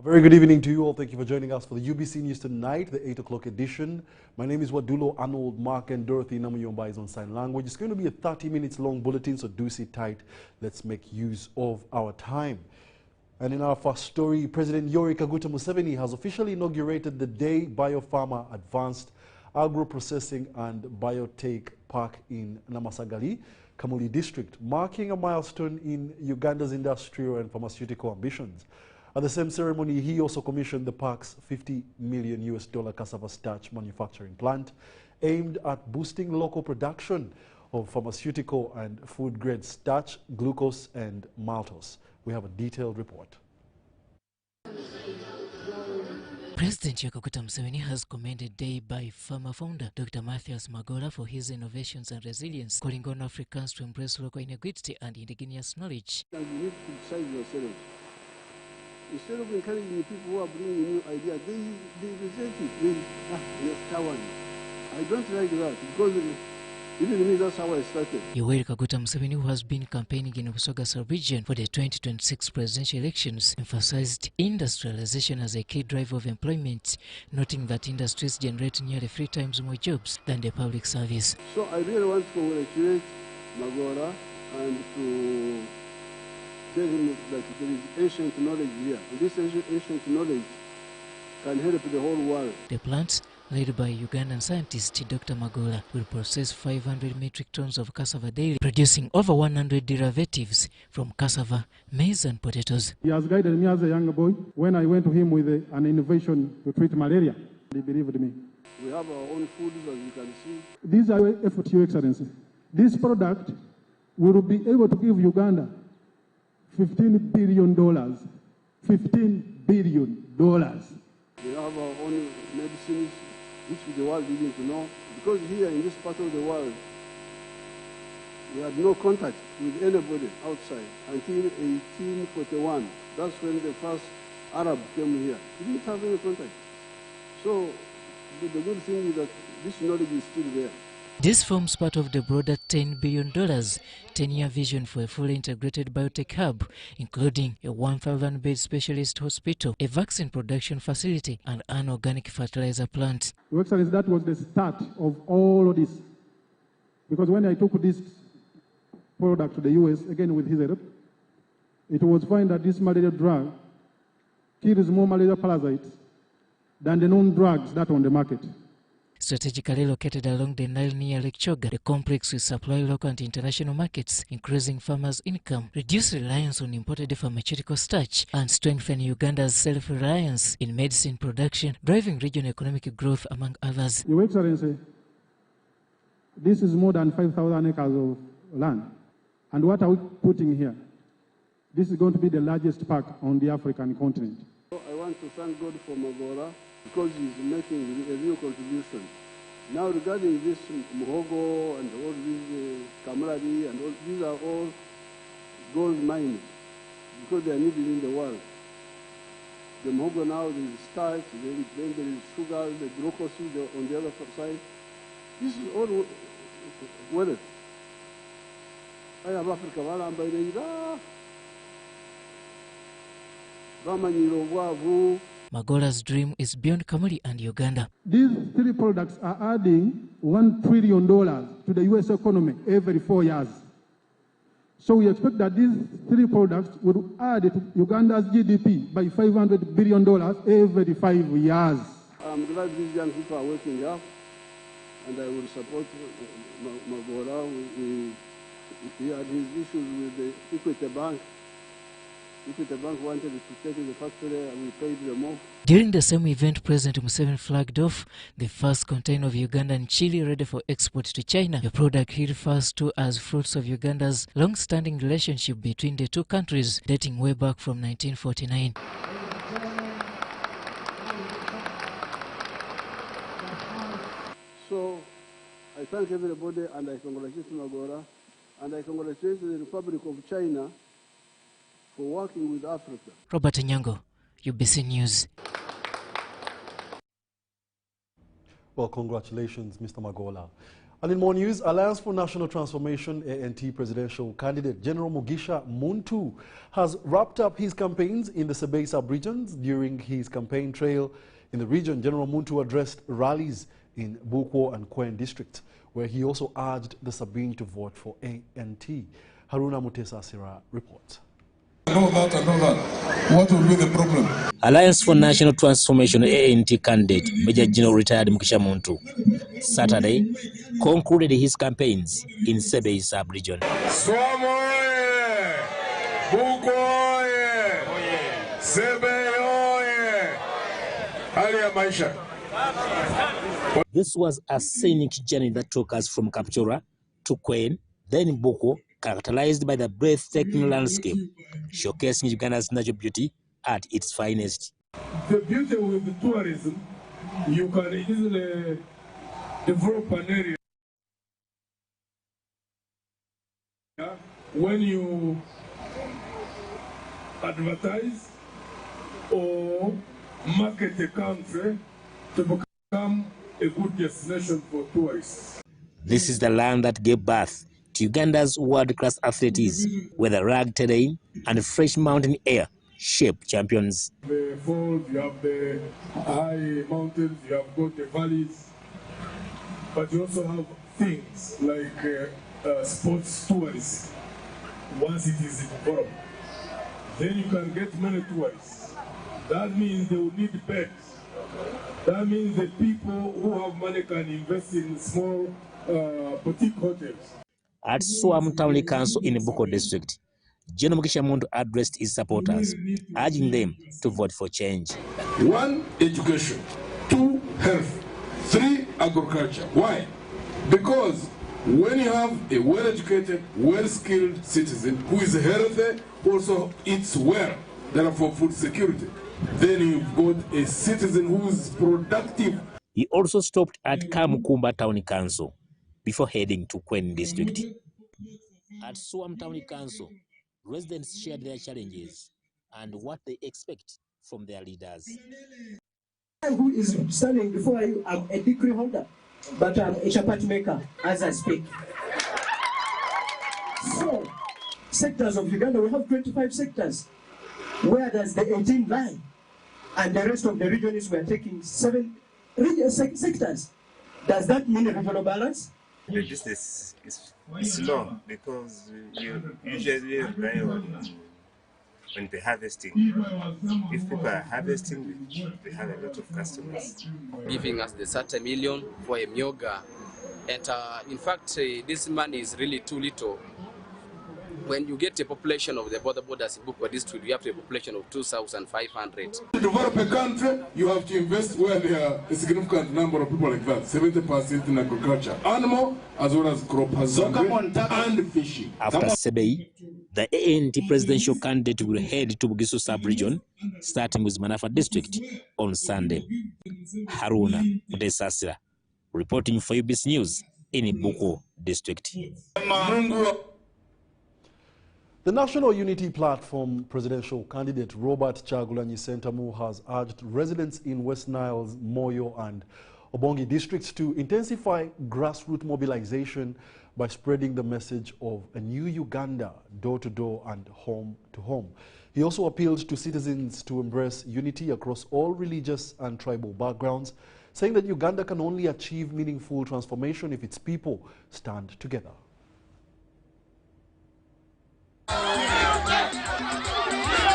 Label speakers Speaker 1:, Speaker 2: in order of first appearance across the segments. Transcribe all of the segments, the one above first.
Speaker 1: A very good evening to you all. Thank you for joining us for the UBC News Tonight, the 8 o'clock edition. My name is Wadulo, Arnold, Mark, and Dorothy Namuyomba is on sign language. It's going to be a 30 minutes long bulletin, so do sit tight. Let's make use of our time. And in our first story, President Yoweri Kaguta Museveni has officially inaugurated the Day Biopharma Advanced Agro-Processing and Biotech Park in Namasagali, Kamuli District, marking a milestone in Uganda's industrial and pharmaceutical ambitions. At the same ceremony, he also commissioned the park's $50 million cassava starch manufacturing plant, aimed at boosting local production of pharmaceutical and food-grade starch, glucose, and maltose. We have a detailed report.
Speaker 2: President Kaguta Museveni has commended Day by Pharma founder Dr. Mathias Magola for his innovations and resilience, calling on Africans to embrace local ingenuity and indigenous knowledge.
Speaker 3: You need to criticize yourself. Instead of encouraging the people who are bringing new ideas, they resent it. Yes, coward. I don't like that because even me, that's how I started.
Speaker 2: Yoweri Kaguta Museveni, who has been campaigning in Busoga sub-region for the 2026 presidential elections, emphasized industrialization as a key driver of employment, noting that industries generate nearly 3 times more jobs than the public service.
Speaker 3: So I really want to congratulate Magora and to tell him that there is ancient knowledge here. And this ancient knowledge can help the whole world.
Speaker 2: The plant, led by Ugandan scientist Dr. Magola, will process 500 metric tons of cassava daily, producing over 100 derivatives from cassava, maize, and potatoes.
Speaker 4: He has guided me as a young boy when I went to him with an innovation to treat malaria. He believed me.
Speaker 3: We have our own foods, as you can see.
Speaker 4: These are efforts, Your Excellency. This product will be able to give Uganda $15 billion. $15 billion.
Speaker 3: We have our own medicines, which the world didn't know. Because here in this part of the world, we had no contact with anybody outside until 1841. That's when the first Arab came here. We didn't have any contact. So the good thing is that this knowledge is still there.
Speaker 2: This forms part of the broader $10 billion 10-year vision for a fully integrated biotech hub, including a 1,000-bed specialist hospital, a vaccine production facility, and an organic fertilizer plant.
Speaker 4: Your Excellency, that was the start of all of this. Because when I took this product to the US, again with his help, it was found that this malaria drug kills more malaria parasites than the known drugs that are on the market.
Speaker 2: Strategically located along the Nile near Lake Choga, the complex will supply local and international markets, increasing farmers' income, reduce reliance on imported pharmaceutical starch, and strengthen Uganda's self-reliance in medicine production, driving regional economic growth, among others.
Speaker 4: Your Excellency, this is more than 5,000 acres of land. And what are we putting here? This is going to be the largest park on the African continent.
Speaker 3: I want to thank God for Magora, because he's making a real contribution. Now regarding this Muhogo and all these Kamradi and all, these are all gold mines because they are needed in the world. The Muhogo now, there is starch, then there is sugar, the glucose on the other side. This is all wealth. I have Africa,
Speaker 2: Magola's dream is beyond Kamuli and Uganda.
Speaker 4: These 3 products are adding $1 trillion to the U.S. economy every 4 years. So we expect that these 3 products will add to Uganda's GDP by $500 billion every 5 years.
Speaker 3: I'm glad these young people are waking up, and I will support Magola. He had his issues with the Equity Bank. Equity Bank wanted to take the factory and we paid them off.
Speaker 2: During the same event, President Museveni flagged off the first container of Ugandan chili ready for export to China, a product he refers to as fruits of Uganda's long-standing relationship between the two countries, dating way back from 1949.
Speaker 3: So I thank everybody and I congratulate Magora and I congratulate the Republic of China for working with Africa.
Speaker 2: Robert Nyango, UBC News.
Speaker 1: Well, congratulations, Mr. Magola. And in more news, Alliance for National Transformation ANT presidential candidate General Mugisha Muntu has wrapped up his campaigns in the Sebei sub-regions. During his campaign trail in the region, General Muntu addressed rallies in Bukwo and Kwen districts, where he also urged the Sabine to vote for ANT. Haruna Mutesa Sira reports.
Speaker 5: I know that. What will be the problem?
Speaker 6: Alliance for National Transformation ANT candidate Major General retired Mugisha Muntu Saturday concluded his campaigns in Sebei sub-region. This was a scenic journey that took us from Kapchora to Kwen, then Bukwo, characterized by the breathtaking landscape, showcasing Uganda's natural beauty at its finest.
Speaker 5: The beauty with the tourism, you can easily develop an area when you advertise or market the country to become a good destination for tourists.
Speaker 6: This is the land that gave birth to Uganda's world-class athletes, where the rugged terrain and fresh mountain air shape champions.
Speaker 5: The falls, you have the high mountains, you have got the valleys, but you also have things like sports tourists. Once it is developed, then you can get many tourists. That means they will need beds. That means the people who have money can invest in small boutique hotels.
Speaker 6: At Swam Town Council in Bukwo district, General Mugisha Muntu addressed his supporters, urging them to vote for change.
Speaker 5: 1, education. 2, health. 3, agriculture. Why? Because when you have a well-educated, well-skilled citizen who is healthy, also eats well, therefore food security, then you've got a citizen who is productive.
Speaker 6: He also stopped at Kamukumba Town Council before heading to Kwen district. At Swam Town Council, residents shared their challenges and what they expect from their leaders.
Speaker 7: Who is standing before you? I'm a degree holder, but I'm a chapati maker as I speak. So, sectors of Uganda, we have 25 sectors. Where does the 18 lie? And the rest of the region is we are taking 7 sectors. Does that mean a regional balance?
Speaker 8: The business is slow because you usually rely on the harvesting. If people are harvesting, they have a lot of customers.
Speaker 9: Giving us the 30 million for a myoga. And in fact, this money is really too little. When you get a population of the border borders in Bukwo district, you have a population of 2,500. To
Speaker 5: develop a country, you have to invest where there are a significant number of people like that, 70% in agriculture, animal as well as crop husbandry and fishing.
Speaker 6: After Sebei, the ANT presidential candidate will head to Bugisu sub-region, starting with Manafa district on Sunday. Haruna Mutesa, reporting for UBC News in Bukwo district.
Speaker 1: The National Unity Platform presidential candidate Robert Kyagulanyi Ssentamu has urged residents in West Nile's Moyo and Obongi districts to intensify grassroots mobilization by spreading the message of a new Uganda door-to-door and home-to-home. He also appealed to citizens to embrace unity across all religious and tribal backgrounds, saying that Uganda can only achieve meaningful transformation if its people stand together.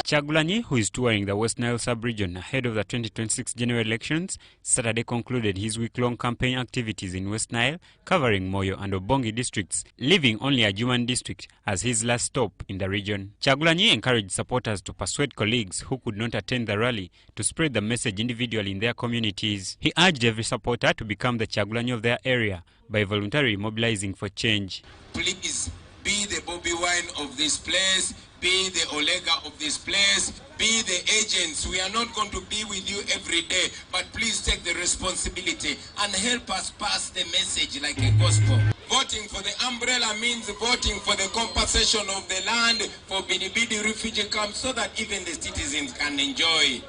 Speaker 10: Kyagulanyi, who is touring the West Nile sub-region ahead of the 2026 general elections, Saturday concluded his week-long campaign activities in West Nile, covering Moyo and Obongi districts, leaving only Ajuman district as his last stop in the region. Kyagulanyi encouraged supporters to persuade colleagues who could not attend the rally to spread the message individually in their communities. He urged every supporter to become the Kyagulanyi of their area by voluntarily mobilizing for change.
Speaker 11: Please be the Bobby Wine of this place, be the Olega of this place, be the agents. We are not going to be with you every day, but please take the responsibility and help us pass the message like a gospel. Voting for the umbrella means voting for the compensation of the land for Bidibidi refugee camps so that even the citizens can enjoy.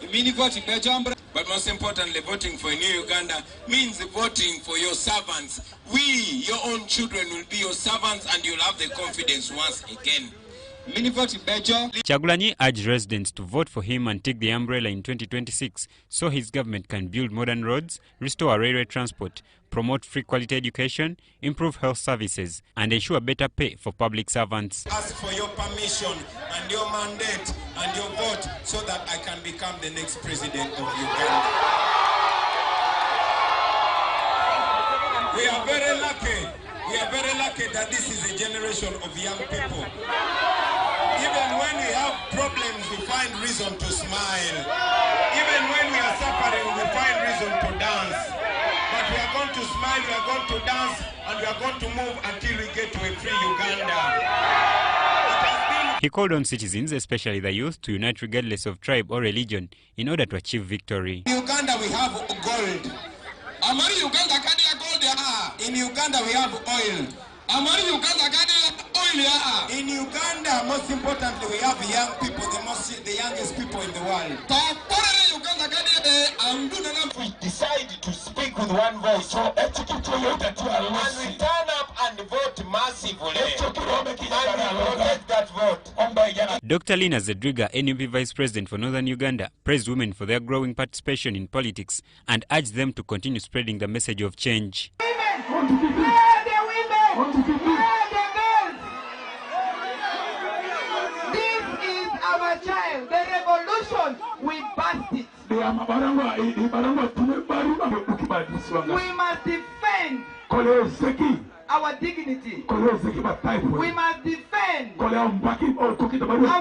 Speaker 11: But most importantly, voting for New Uganda means voting for your servants. We, your own children, will be your servants and you'll have the confidence once again.
Speaker 10: Kyagulanyi urged residents to vote for him and take the umbrella in 2026 so his government can build modern roads, restore railway transport, promote free quality education, improve health services, and ensure better pay for public servants.
Speaker 11: Ask for your permission and your mandate and your vote so that I can become the next president of Uganda. We are very lucky. We are very lucky that this is a generation of young people. Even when we have problems, we find reason to smile. Even when we are suffering, we find reason to dance. But we are going to smile, we are going to dance, and we are going to move until we get to a free Uganda.
Speaker 10: He called on citizens, especially the youth, to unite regardless of tribe or religion in order to achieve victory.
Speaker 11: In Uganda, we have gold. In Uganda, we have oil. In Uganda, most importantly, we have young people, the youngest people in the world. We decide to speak with one voice. And we turn up and vote massively. And we protect that vote.
Speaker 10: Dr. Lina Zedriga, NUP Vice President for Northern Uganda, praised women for their growing participation in politics and urged them to continue spreading the message of change.
Speaker 12: Our child, the revolution, we bust it. We must defend our dignity. We must defend our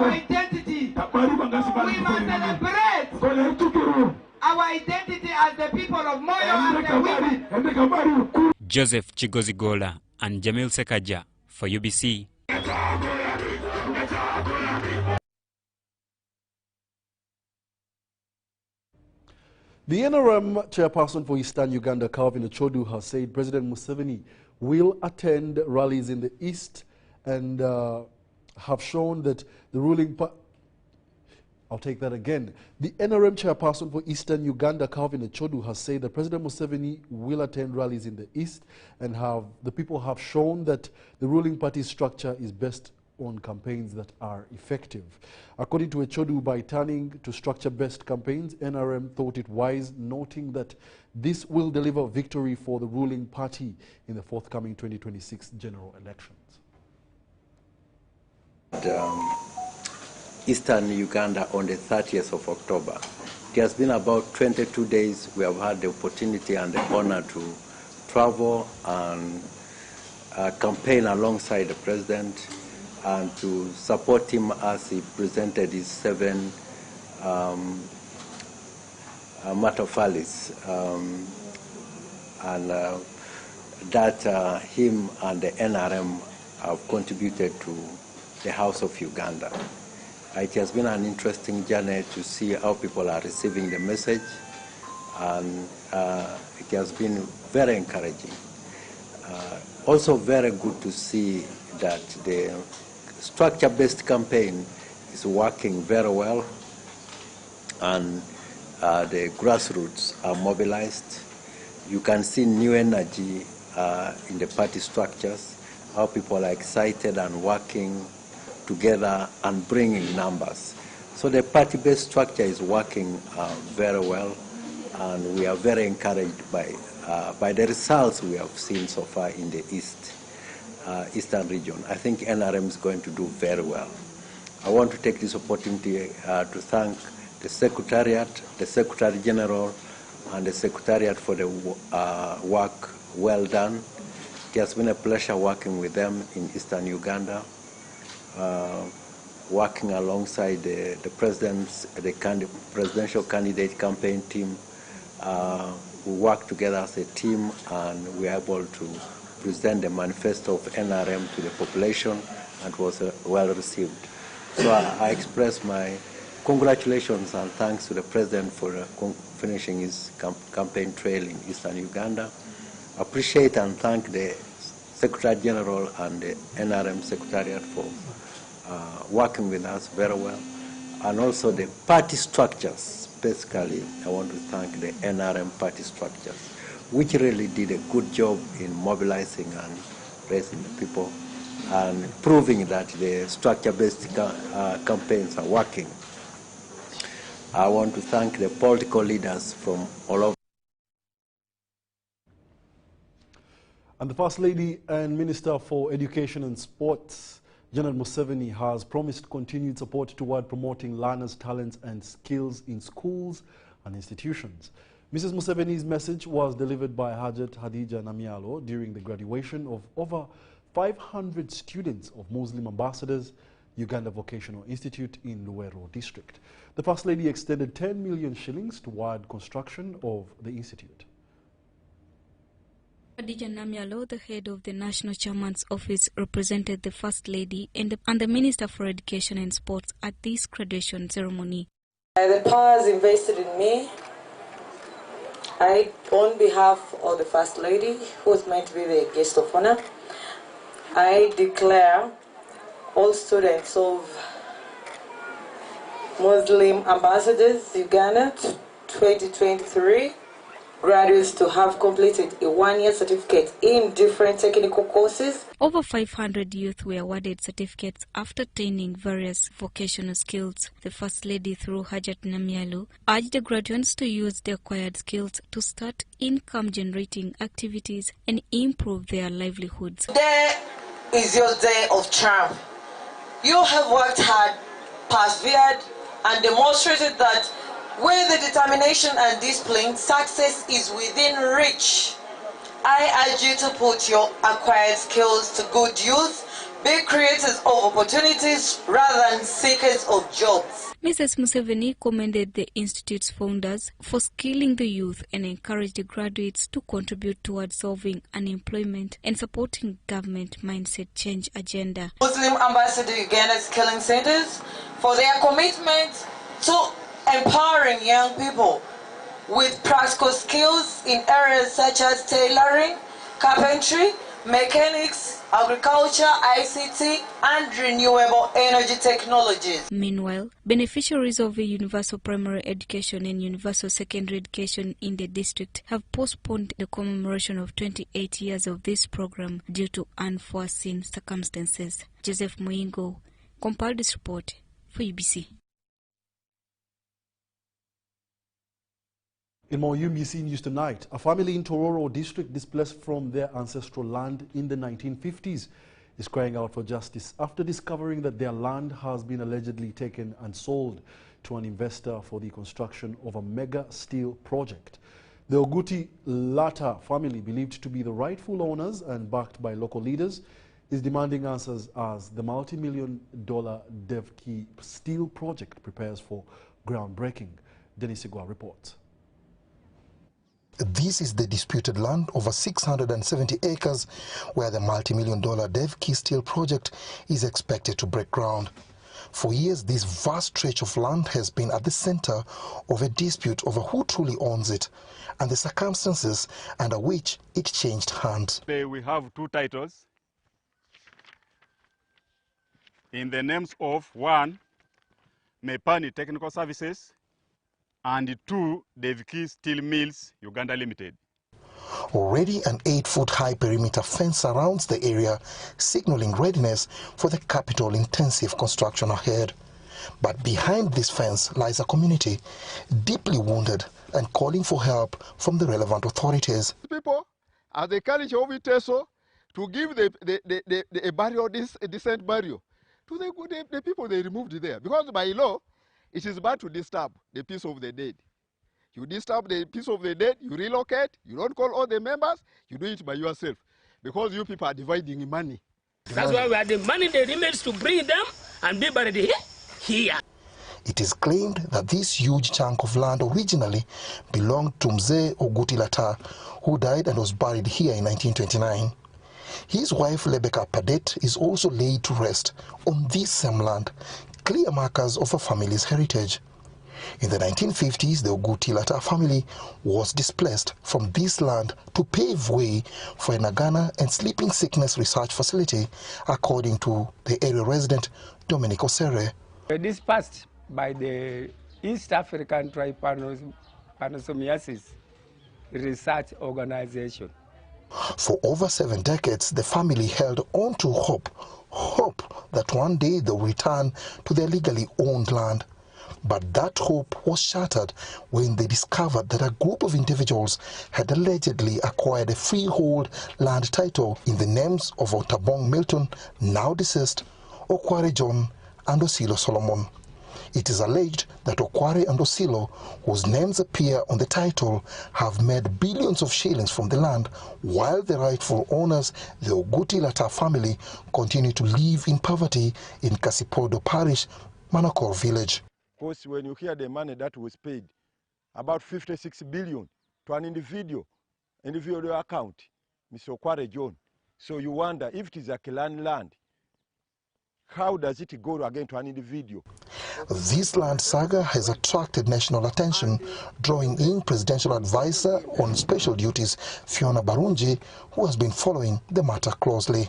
Speaker 12: identity. We must celebrate our identity as the people of Moyo and the women.
Speaker 10: Joseph Chigozigola and Jamil Sekaja for UBC.
Speaker 1: The NRM chairperson for Eastern Uganda, Calvin Ochodu, has said President Museveni will attend rallies in the East and have shown that the ruling party... I'll take that again. The NRM chairperson for Eastern Uganda, Calvin Ochodu, has said that President Museveni will attend rallies in the East and the people have shown that the ruling party structure is best on campaigns that are effective. According to Ochodu, by turning to structure-based campaigns, NRM thought it wise, noting that this will deliver victory for the ruling party in the forthcoming 2026 general elections.
Speaker 13: Eastern Uganda on the 30th of October. It has been about 22 days we have had the opportunity and the honor to travel and campaign alongside the president and to support him as he presented his 7 Matafalis. That him and the NRM have contributed to the House of Uganda. It has been an interesting journey to see how people are receiving the message, and it has been very encouraging. Also very good to see that the structure-based campaign is working very well, and the grassroots are mobilized. You can see new energy in the party structures, how people are excited and working together and bringing numbers. So the party-based structure is working very well, and we are very encouraged by the results we have seen so far in the Eastern region. I think NRM is going to do very well. I want to take this opportunity to thank the Secretariat, the Secretary General, and the Secretariat for the work well done. It has been a pleasure working with them in Eastern Uganda, working alongside the presidential candidate campaign team. We work together as a team, and we are able to present the manifesto of NRM to the population, and it was well received. So I express my congratulations and thanks to the President for finishing his campaign trail in Eastern Uganda. Appreciate and thank the Secretary General and the NRM Secretariat for working with us very well. And also the party structures. Basically, I want to thank the NRM party structures, which really did a good job in mobilizing and raising the people and proving that the structure-based campaigns are working. I want to thank the political leaders from all over.
Speaker 1: And the First Lady and Minister for Education and Sports, Janet Museveni, has promised continued support toward promoting learners' talents and skills in schools and institutions. Mrs. Museveni's message was delivered by Hajat Hadija Namyalo during the graduation of over 500 students of Muslim ambassadors, Uganda Vocational Institute in Luwero district. The First Lady extended 10 million shillings toward construction of the institute.
Speaker 14: Hadija Namyalo, the head of the National Chairman's Office, represented the First Lady and the Minister for Education and Sports at this graduation ceremony.
Speaker 15: The powers invested in me, on behalf of the First Lady, who is meant to be the guest of honor, I declare all students of Muslim Ambassadors Uganda 2023 graduates to have completed a one-year certificate in different technical courses.
Speaker 14: Over 500 youth were awarded certificates after attaining various vocational skills. The First Lady, through Hajat Namyalo, urged the graduates to use the acquired skills to start income-generating activities and improve their livelihoods.
Speaker 15: Today is your day of triumph. You have worked hard, persevered, and demonstrated that with the determination and discipline, success is within reach. I urge you to put your acquired skills to good use. Be creators of opportunities rather than seekers of jobs.
Speaker 14: Mrs. Museveni commended the Institute's founders for skilling the youth and encouraged the graduates to contribute towards solving unemployment and supporting government mindset change agenda.
Speaker 15: Muslim Ambassador Uganda Skilling Centers for their commitment to empowering young people with practical skills in areas such as tailoring, carpentry, mechanics, agriculture, ICT, and renewable energy technologies.
Speaker 14: Meanwhile, beneficiaries of a universal primary education and universal secondary education in the district have postponed the commemoration of 28 years of this program due to unforeseen circumstances. Joseph Moingo compiled this report for UBC.
Speaker 1: In more UBC News tonight, a family in Tororo district displaced from their ancestral land in the 1950s is crying out for justice after discovering that their land has been allegedly taken and sold to an investor for the construction of a mega steel project. The Oguti Lata family, believed to be the rightful owners and backed by local leaders, is demanding answers as the multi-million-dollar Devki steel project prepares for groundbreaking. Denis Igwa reports.
Speaker 16: This is the disputed land over 670 acres where the multi-million-dollar Devki steel project is expected to break ground. For years, this vast stretch of land has been at the center of a dispute over who truly owns it and the circumstances under which it changed hands.
Speaker 17: Today we have two titles in the names of one, Mepani Technical Services, and two, Devki Steel Mills, Uganda Limited.
Speaker 16: Already an 8-foot-high perimeter fence surrounds the area, signaling readiness for the capital-intensive construction ahead. But behind this fence lies a community deeply wounded and calling for help from the relevant authorities.
Speaker 18: People, as they carry Choviteso, to give a burial, a decent burial, to the people they removed there. Because by law, it is bad to disturb the peace of the dead. You disturb the peace of the dead, you relocate, you don't call all the members, you do it by yourself. Because you people are dividing money.
Speaker 19: That's why we are demanding the remains to bring them and be buried here.
Speaker 16: It is claimed that this huge chunk of land originally belonged to Mzee Oguti Lata, who died and was buried here in 1929. His wife Lebeka Padet is also laid to rest on this same land, clear markers of a family's heritage. In the 1950s, the Oguti-Lata family was displaced from this land to pave way for a Nagana and sleeping sickness research facility, according to the area resident Dominic Osere.
Speaker 20: Dispersed by the East African Trypanosomiasis Research Organization.
Speaker 16: For over 7 decades, the family held on to hope that one day they'll return to their legally owned land. But that hope was shattered when they discovered that a group of individuals had allegedly acquired a freehold land title in the names of Otabong Milton, now deceased, Okware John, and Osilo Solomon. It is alleged that Okware and Osilo, whose names appear on the title, have made billions of shillings from the land, while the rightful owners, the Oguti-Lata family, continue to live in poverty in Kasipodo Parish, Manakor village.
Speaker 18: Of course, when you hear the money that was paid, about 56 billion to an individual account, Mr. Okware John. So you wonder, if it is a clan land, how does it go again to an individual?
Speaker 16: This land saga has attracted national attention, drawing in Presidential Advisor on Special Duties Fiona Barunji, who has been following the matter closely.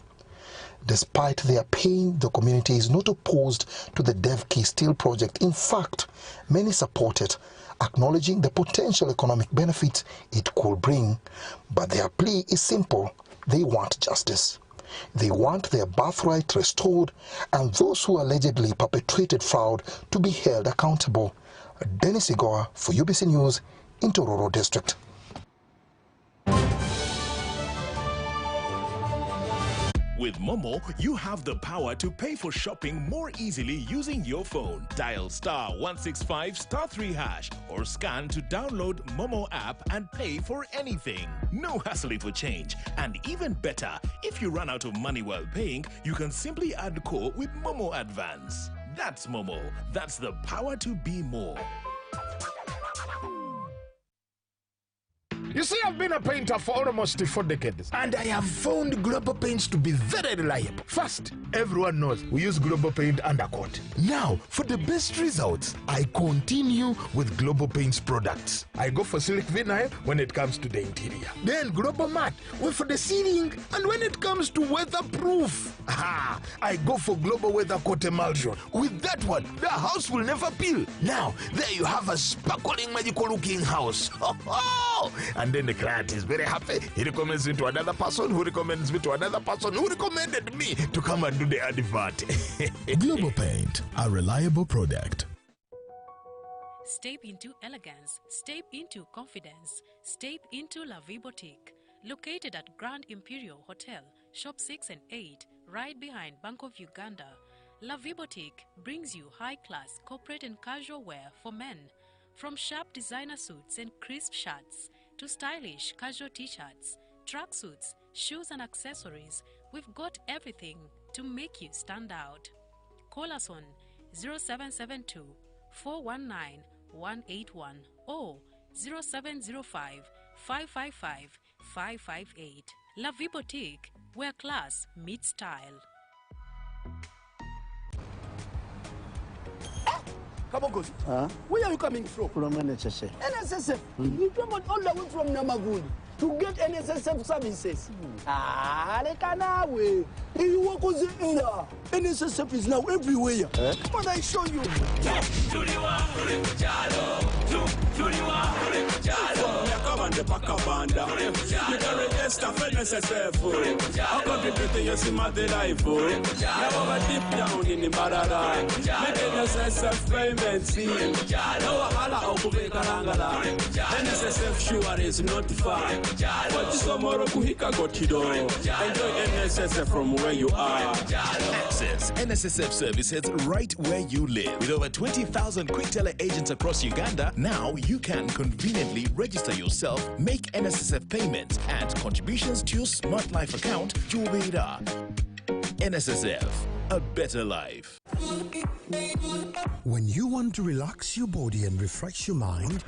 Speaker 16: Despite their pain, the community is not opposed to the Devki Steel project. In fact, many support it, acknowledging the potential economic benefits it could bring. But their plea is simple. They want justice. They want their birthright restored and those who allegedly perpetrated fraud to be held accountable. Dennis Igoa for UBC News in Tororo District.
Speaker 21: With Momo, you have the power to pay for shopping more easily using your phone. Dial *165*3# or scan to download Momo app and pay for anything. No hassling for change. And even better, if you run out of money while paying, you can simply add core with Momo Advance. That's Momo. That's the power to be more.
Speaker 22: You see, I've been a painter for almost 4 decades, and I have found Global Paints to be very reliable. First, everyone knows we use Global Paint undercoat. Now, for the best results, I continue with Global Paints products. I go for Silk Vinyl when it comes to the interior. Then Global Matte for the ceiling, and when it comes to weatherproof, I go for Global Weather Coat Emulsion. With that one, the house will never peel. Now, there you have a sparkling, magical looking house. And then the client is very happy. He recommends me to another person who recommends me to another person who recommended me to come and do the advert.
Speaker 23: Global Paint, a reliable product.
Speaker 24: Step into elegance, step into confidence, step into La Vie Boutique. Located at Grand Imperial Hotel, Shop 6 and 8, right behind Bank of Uganda. La Vie Boutique brings you high-class corporate and casual wear for men. From sharp designer suits and crisp shirts to stylish casual t-shirts, tracksuits, shoes and accessories, we've got everything to make you stand out. Call us on 0772 419 181 or 0705 555 558. La Vie Boutique, where class meets style.
Speaker 25: Come on, good. Where are you coming from?
Speaker 26: From NSSF.
Speaker 25: NSSF? You come all the way from Namaguli to get NSSF services. Lekanawe. You work with the area. NSSF is now everywhere. Come on, I show you.
Speaker 27: Come on, the Pacabanda. You can register for NSSF. I'll contribute to your Simate life. Now, deep down in the Barada. Make NSSF payments. No, Hala, Okubekarangala. NSSF sure is not far. But tomorrow, Kuhika got Kido. Enjoy NSSF from where you are.
Speaker 21: Access NSSF services right where you live. With over 20,000 quick teller agents across Uganda, now you can conveniently register yourself, make NSSF payments, and contributions to your Smart Life account to Ubeda. NSSF, a better life.
Speaker 23: When you want to relax your body and refresh your mind,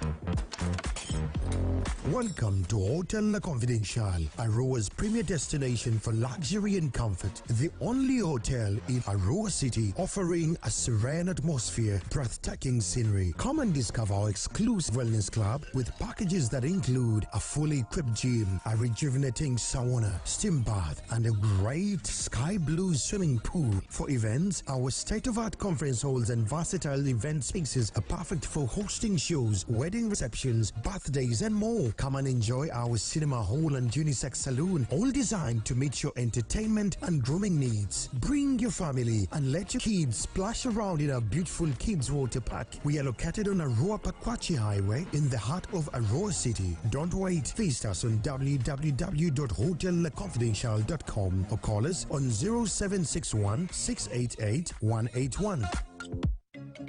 Speaker 23: Welcome to Hotel La Confidential, Aroa's premier destination for luxury and comfort. The only hotel in Aroa City offering a serene atmosphere, breathtaking scenery. Come and discover our exclusive wellness club with packages that include a fully equipped gym, a rejuvenating sauna, steam bath, and a great sky blue swimming pool. For events, our state-of-art conference halls and versatile event spaces are perfect for hosting shows, wedding receptions, birthdays, and more. Come and enjoy our cinema hall and unisex saloon, all designed to meet your entertainment and grooming needs. Bring your family and let your kids splash around in our beautiful kids water park. We are located on Aroa Pakwachi Highway in the heart of Aroa City. Don't wait. Visit us on www.hotelconfidential.com or call us on 0761 688 181.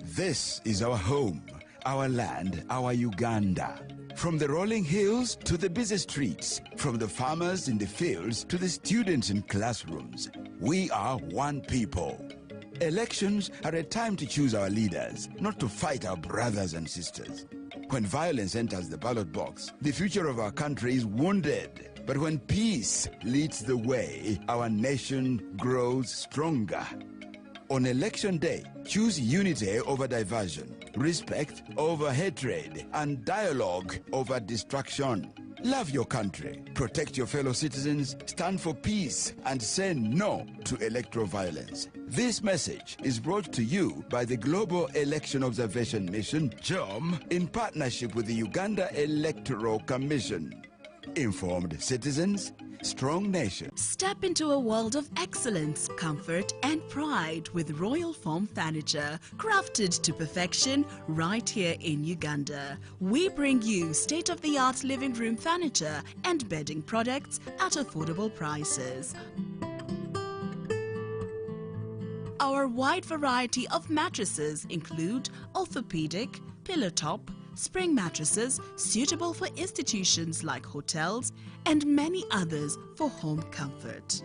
Speaker 2: This is our home, our land, our Uganda. From the rolling hills to the busy streets, from the farmers in the fields to the students in classrooms, we are one people. Elections are a time to choose our leaders, not to fight our brothers and sisters. When violence enters the ballot box, the future of our country is wounded. But when peace leads the way, our nation grows stronger. On election day, choose unity over diversion, respect over hatred, and dialogue over distraction. Love your country, protect your fellow citizens, stand for peace, and say no to electoral violence. This message is brought to you by the Global Election Observation Mission, GEOM, in partnership with the Uganda Electoral Commission. Informed citizens, strong nation.
Speaker 3: Step into a world of excellence, comfort, and pride with Royal Foam Furniture, crafted to perfection right here in Uganda. We bring you state-of-the-art living room furniture and bedding products at affordable prices. Our wide variety of mattresses include orthopedic, pillow top, spring mattresses suitable for institutions like hotels, and many others for home comfort.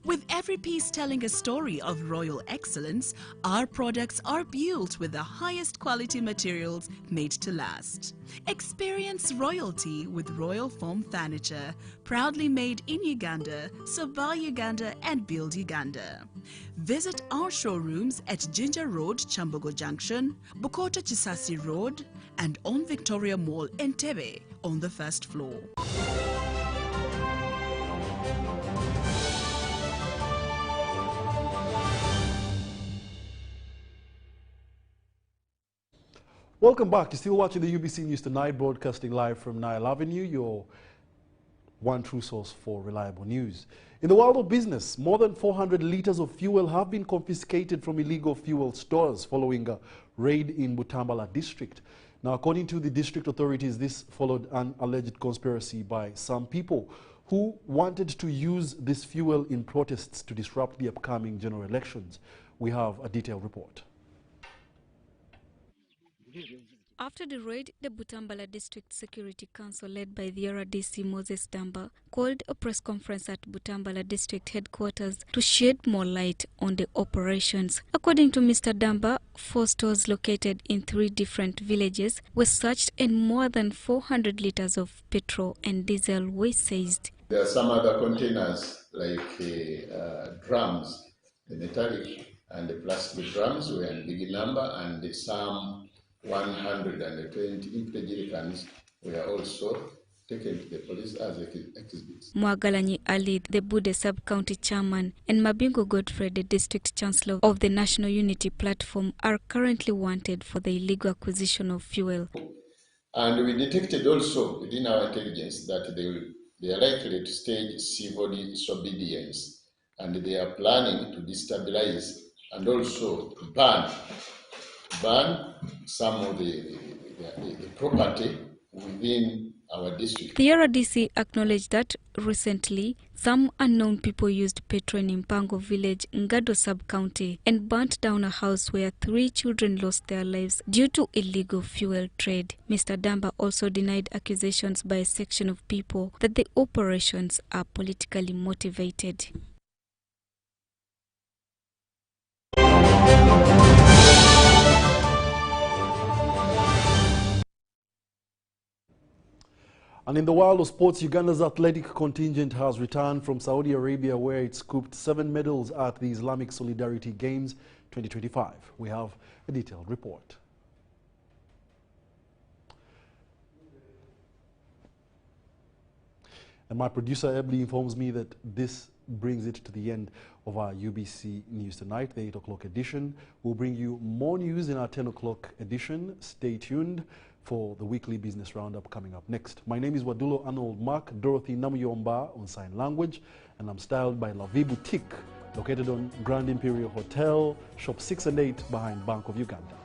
Speaker 3: With every piece telling a story of royal excellence, our products are built with the highest quality materials made to last. Experience royalty with Royal Foam Furniture, proudly made in Uganda, so buy Uganda and build Uganda. Visit our showrooms at Ginger Road, Chambogo Junction, Bukota Chisasi Road, and on Victoria Mall, Entebbe, on the first floor.
Speaker 1: Welcome back. You're still watching the UBC News Tonight, broadcasting live from Nile Avenue, your one true source for reliable news. In the world of business, more than 400 litres of fuel have been confiscated from illegal fuel stores following a raid in Butambala district. Now, according to the district authorities, this followed an alleged conspiracy by some people who wanted to use this fuel in protests to disrupt the upcoming general elections. We have a detailed report.
Speaker 14: After the raid, the Butambala District Security Council, led by the RDC Moses Damba, called a press conference at Butambala District headquarters to shed more light on the operations. According to Mr. Damba, 4 stores located in 3 different villages were searched and more than 400 litres of petrol and diesel were seized.
Speaker 4: There are some other containers like drums, the metallic and the plastic drums were in big number, and some 120 empty jerrycans were also taken to the police as exhibits.
Speaker 14: Kyagulanyi Ali, the Bude Sub-County Chairman, and Mabingo Godfrey, the District Chancellor of the National Unity Platform, are currently wanted for the illegal acquisition of fuel.
Speaker 4: And we detected also within our intelligence that they are likely to stage civil disobedience, and they are planning to destabilize and also to ban some of the property within our district.
Speaker 14: The RDC acknowledged that recently some unknown people used petrol in Mpango village, Ngado sub-county, and burnt down a house where 3 children lost their lives due to illegal fuel trade. Mr. Damba also denied accusations by a section of people that the operations are politically motivated.
Speaker 1: And in the world of sports, Uganda's athletic contingent has returned from Saudi Arabia, where it scooped 7 medals at the Islamic Solidarity Games 2025. We have a detailed report. And my producer Ebly informs me that this brings it to the end of our UBC News Tonight, the 8 o'clock edition. We'll bring you more news in our 10 o'clock edition. Stay tuned for the weekly business roundup coming up next. My name is Wadulo Arnold Dorothy Namuyomba on sign language, and I'm styled by La Vie Boutique, located on Grand Imperial Hotel, shop 6 and 8 behind Bank of Uganda.